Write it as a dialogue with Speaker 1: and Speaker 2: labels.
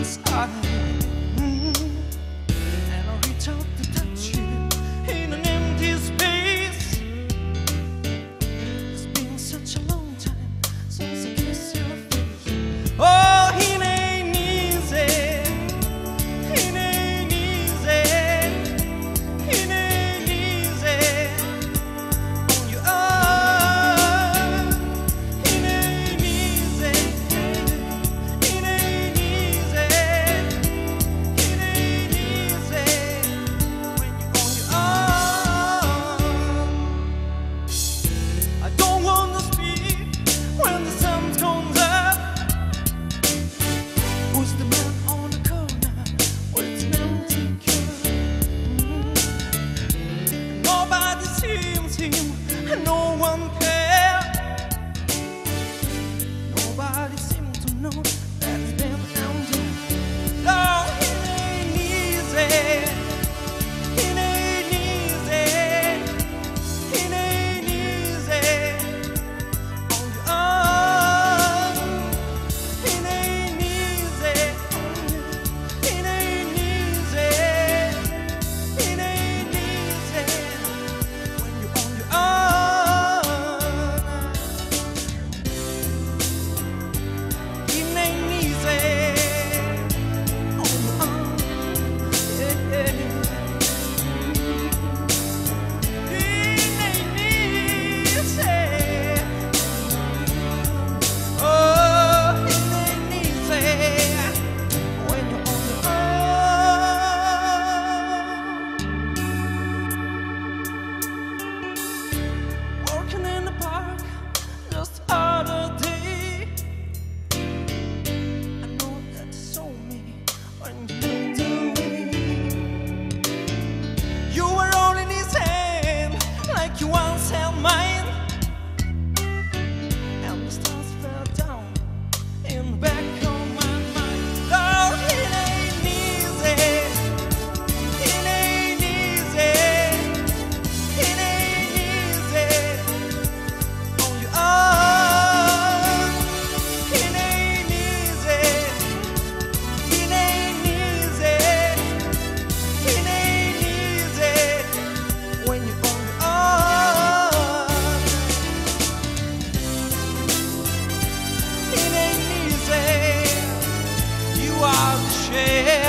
Speaker 1: side. And I reach out to touch you in an empty space. It's been such a long time since I kissed your face. Oh, it ain't easy. It ain't easy. It ain't easy on your own. It ain't easy. It ain't easy. It ain't easy when you're on your own. I don't wanna speak when the sun comes up. Who's the man on the corner with an empty cup? Nobody seems him, and no one cares. Nobody seems to know that it's been empty. No, it ain't easy. It ain't easy. It ain't easy on your own. It ain't easy. It ain't easy. It ain't easy when you're on your own. It ain't easy on your own. Yeah, yeah. It ain't easy. Oh, it ain't easy when you're on your own. Walking in the park just the other day. I know that you saw me when you looked away. You were holding his hand like you once held mine, and the stars fell down in the back of my mind. Oh, it ain't easy. It ain't easy. It ain't easy on your own. It ain't easy. It ain't easy. It ain't easy when you're on your own. It ain't easy. You are the share.